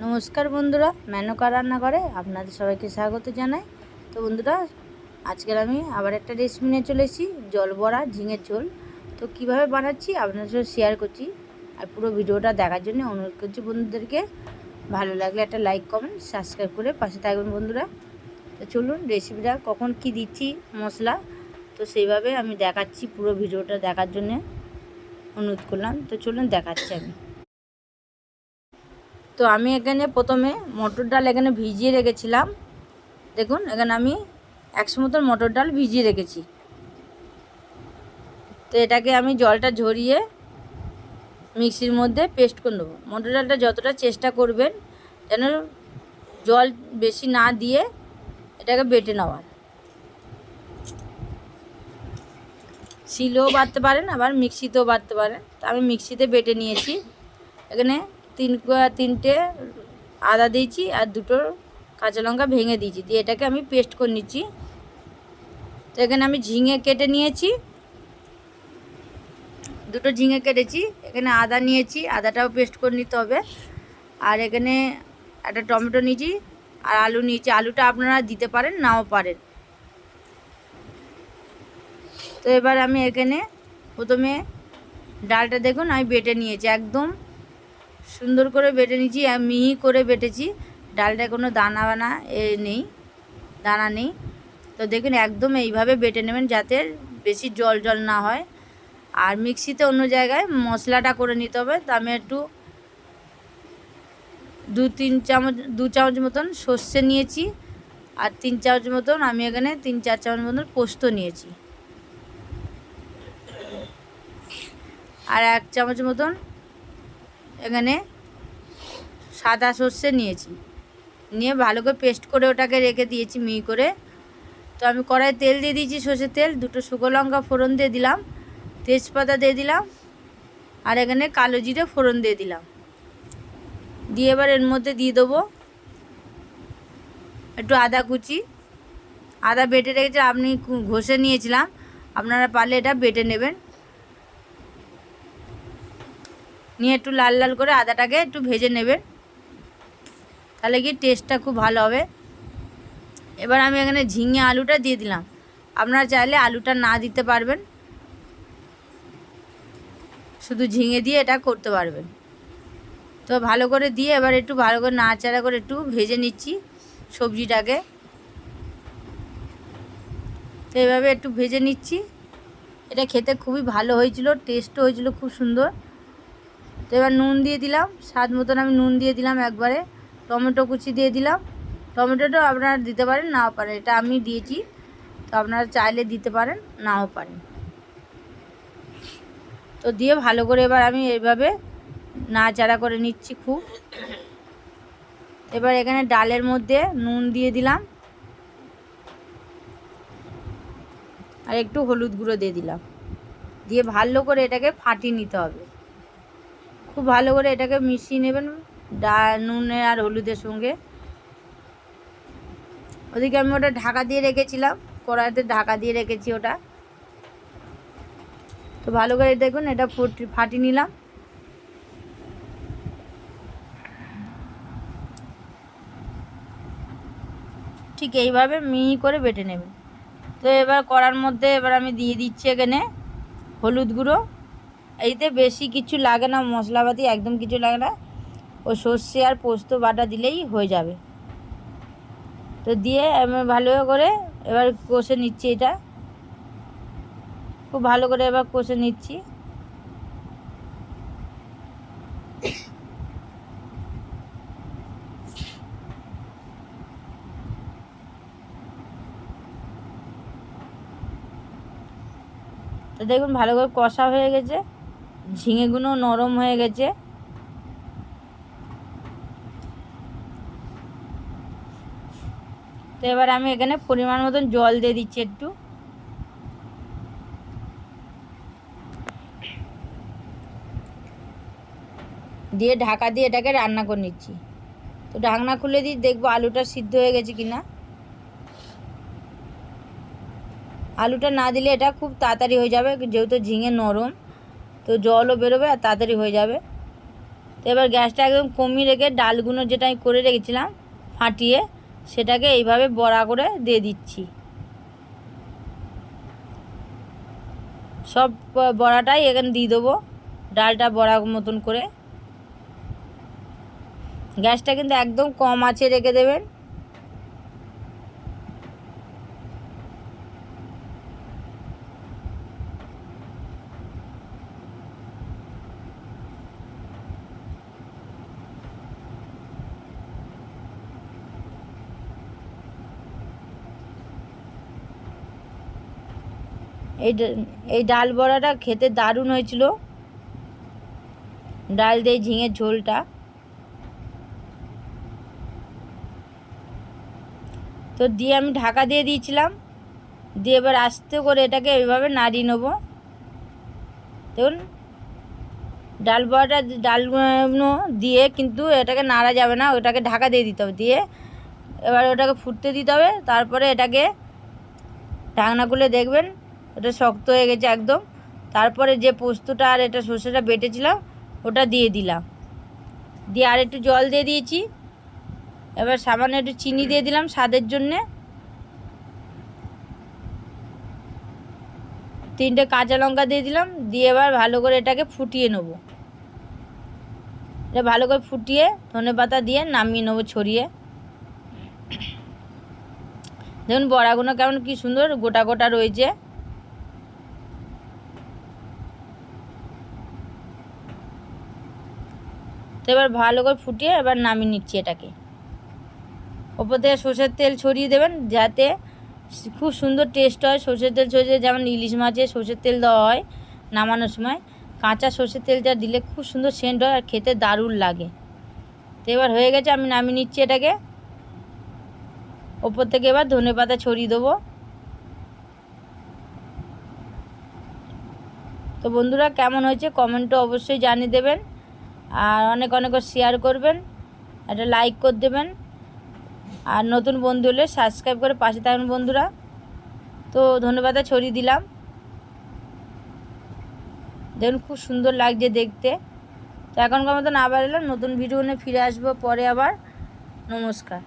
নমস্কার বন্ধুরা, মেনকা রান্নাঘরে আপনাদের সবাইকে স্বাগত জানাই। তো বন্ধুরা, আজকের আমি আবার একটা রেসিপি নিয়ে চলে এসেছি, জল বড়া ঝিঙের ঝোল। তো কিভাবে বানাচ্ছি আপনাদের সাথে শেয়ার করছি, আর পুরো ভিডিওটা দেখার জন্য অনুরোধ করছি বন্ধুদেরকে। ভালো লাগলে একটা লাইক কমেন্ট সাবস্ক্রাইব করে পাশে থাকবেন বন্ধুরা। তো চলুন রেসিপিটা কখন কি দিচ্ছি মশলা, তো সেইভাবে আমি দেখাচ্ছি, পুরো ভিডিওটা দেখার জন্যে অনুরোধ করলাম। তো চলুন দেখাচ্ছি আমি। তো আমি এখানে প্রথমে মটর ডাল এখানে ভিজিয়ে রেখেছিলাম। দেখুন এখানে আমি 100 মতন মটর ডাল ভিজিয়ে রেখেছি। তো এটাকে আমি জলটা ঝরিয়ে মিক্সির মধ্যে পেস্ট করে নেবো। মটর ডালটা যতটা চেষ্টা করবেন যেন জল বেশি না দিয়ে এটাকে বেটে নেওয়ার। শিলেও বাটতে পারেন, আবার মিক্সিতেও বাটতে পারেন। তো আমি মিক্সিতে বেটে নিয়েছি। এখানে তিনটে আদা দিয়েছি আর দুটো কাঁচা লঙ্কা ভেঙে দিয়েছি, দিয়ে এটাকে আমি পেস্ট করে নিচ্ছি। তো এখানে আমি ঝিঙে কেটে নিয়েছি, দুটো ঝিঙে কেটেছি। এখানে আদা নিয়েছি, আদাটাও পেস্ট করে নিতে হবে। আর এখানে একটা টমেটো নিয়েছি আর আলু নিয়েছি। আলুটা আপনারা দিতে পারেন, নাও পারেন। তো এবার আমি এখানে প্রথমে ডালটা দেখুন আমি বেটে নিয়েছি, একদম সুন্দর করে বেটে নিয়েছি, মিহি করে বেটেছি। ডালটা কোনো দানা বানা নেই, দানা নেই। তো দেখুন একদম এইভাবে বেটে নেবেন যাতে বেশি জল জল না হয়। আর মিক্সিতে অন্য জায়গায় মশলাটা করে নিতে হবে। তো আমি একটু 2 চামচ মতন সর্ষে নিয়েছি, আর 3 চামচ মতন আমি এখানে 3-4 চামচ মতন পোস্ত নিয়েছি, আর 1 চামচ মতন এখানে সাদা সর্ষে নিয়েছি। নিয়ে ভালো করে পেস্ট করে ওটাকে রেখে দিয়েছি মিহি করে। তো আমি কড়াইয়ে তেল দিয়ে দিয়েছি, সর্ষের তেল। দুটো শুকনো লঙ্কা ফোড়ন দিয়ে দিলাম, তেজপাতা দিয়ে দিলাম, আর এখানে কালো জিরে ফোড়ন দিয়ে দিলাম। দিয়ে এবার এর মধ্যে দিয়ে দেবো একটু আদা কুচি। আদা বেটে রেখেছি, আপনি ঘষে নিয়েছিলাম, আপনারা পারলে এটা বেটে নেবেন। নিয়ে একটু লাল লাল করে আদাটাকে একটু ভেজে নেবেন, তাহলে কি টেস্টটা খুব ভালো হবে। এবার আমি এখানে ঝিঙে আলুটা দিয়ে দিলাম। আপনারা চাইলে আলুটা না দিতে পারবেন, শুধু ঝিঙে দিয়ে এটা করতে পারবেন। তো ভালো করে দিয়ে এবার একটু ভালো করে নাড়াচাড়া করে একটু ভেজে নিচ্ছি সবজিটাকে। তো এভাবে একটু ভেজে নিচ্ছি। এটা খেতে খুবই ভালো হয়েছিল, টেস্টও হয়েছিল খুব সুন্দর। তো এবার নুন দিয়ে দিলাম, স্বাদ মতন আমি নুন দিয়ে দিলাম একবারে। টমেটো কুচি দিয়ে দিলাম, টমেটোটাও আপনারা দিতে পারেন, নাও পারেন, এটা আমি দিয়েছি। তো আপনারা চাইলে দিতে পারেন, নাও পারেন। তো দিয়ে ভালো করে এবার আমি এইভাবে নাড়াচাড়া করে নিচ্ছি খুব। এবার এখানে ডালের মধ্যে নুন দিয়ে দিলাম, আর একটু হলুদ গুঁড়ো দিয়ে দিলাম। দিয়ে ভালো করে এটাকে ফাটিয়ে নিতে হবে, খুব ভালো করে এটাকে মিশিয়ে নেবেন নুনের আর হলুদের সঙ্গে। ওদিকে আমি ওটা ঢাকা দিয়ে রেখেছিলাম, কড়াইতে ঢাকা দিয়ে রেখেছি ওটা। তো ভালো করে দেখুন এটা ফাটিয়ে নিলাম। ঠিক এইভাবে মিহি করে বেটে নেবেন। তো এবার কড়ার মধ্যে এবার আমি দিয়ে দিচ্ছি এখানে হলুদ গুঁড়ো। এইতে বেশি কিছু লাগে না, মশলাপাতি একদম কিছু লাগে না, ও সর্ষে আর পোস্ত বাটা দিলেই হয়ে যাবে। তো দিয়ে আমি ভালো করে এবার কষে নিচ্ছি, এটা খুব ভালো করে এবার কষে নিচ্ছি। তো দেখুন ভালো করে কষা হয়ে গেছে, ঝিঙেগুলো নরম হয়ে গেছে। তো এবার আমি এখানে পরিমাণ মতন জল দিয়ে দিচ্ছি একটু। দিয়ে ঢাকা দিয়ে এটাকে রান্না করে নিচ্ছি। তো ঢাকনা খুলে দিই, দেখবো আলুটা সিদ্ধ হয়ে গেছে কিনা। আলুটা না দিলে এটা খুব তাড়াতাড়ি হয়ে যাবে, যেহেতু ঝিঙে নরম, তো জলও বেরোবে আর তাড়াতাড়ি হয়ে যাবে। তো তো এবার গ্যাসটা একদম কমিয়ে রেখে ডালগুলো যেটা আমি করে রেখেছিলাম ফাটিয়ে সেটাকে এইভাবে বড়া করে দিয়ে দিচ্ছি। সব বড়াটাই এখানে দিয়ে দেবো, ডালটা বড়া মতন করে। গ্যাসটা কিন্তু একদম কম আঁচে রেখে দেবেন। এই ডাল বড়াটা খেতে দারুণ হয়েছিল, ডাল দিয়ে ঝিঙের ঝোলটা। তো দিয়ে আমি ঢাকা দিয়ে দিয়েছিলাম, দিয়ে এবার আস্তে করে এটাকে এইভাবে নাড়িয়ে নেবো। দেখুন ডাল বড়াটা ডালগুলো দিয়ে কিন্তু এটাকে নাড়া যাবে না, ওটাকে ঢাকা দিয়ে দিতে হবে। দিয়ে এবার ওটাকে ফুটতে দিতে হবে। তারপরে এটাকে ঢাকনা খুলে দেখবেন ওটা শক্ত হয়ে গেছে একদম। তারপরে যে পোস্তটা আর এটা সর্ষেটা বেটেছিলাম ওটা দিয়ে দিলাম, দিয়ে আর একটু জল দিয়ে দিয়েছি। এবার সামান্য একটু চিনি দিয়ে দিলাম স্বাদের জন্যে, 3টে কাঁচা লঙ্কা দিয়ে দিলাম। দিয়ে এবার ভালো করে এটাকে ফুটিয়ে নেব। এটা ভালো করে ফুটিয়ে ধনেপাতা দিয়ে নামিয়ে নেবো ছড়িয়ে। দেখুন বড়াগুলো কেমন কি সুন্দর গোটা গোটা রয়েছে। তো এবার ভালো করে ফুটিয়ে এবার নামিয়ে নিচ্ছি এটাকে। ওপর থেকে সর্ষের তেল ছড়িয়ে দেবেন যাতে খুব সুন্দর টেস্ট হয়। সর্ষের তেল ছড়িয়ে যেমন ইলিশ মাছে সর্ষের তেল দেওয়া হয় নামানোর সময়, কাঁচা সর্ষের তেলটা দিলে খুব সুন্দর সেন্ট হয় আর খেতে দারুণ লাগে। তো এবার হয়ে গেছে, আমি নামিয়ে নিচ্ছি এটাকে। ওপর থেকে এবার ধনেপাতা ছড়িয়ে দেবো। তো বন্ধুরা কেমন হয়েছে কমেন্টে অবশ্যই জানিয়ে দেবেন, আর অনেক অনেক শেয়ার করবেন, একটা লাইক করে দেবেন, আর নতুন বন্ধু হলে সাবস্ক্রাইব করে পাশে থাকবেন বন্ধুরা। তো ধন্যবাদ ছড়িয়ে দিলাম। দেখুন খুব সুন্দর লাগছে দেখতে। তো এখনকার মতন আবার এলাম, নতুন ভিডিও নিয়ে ফিরে আসবো পরে আবার। নমস্কার।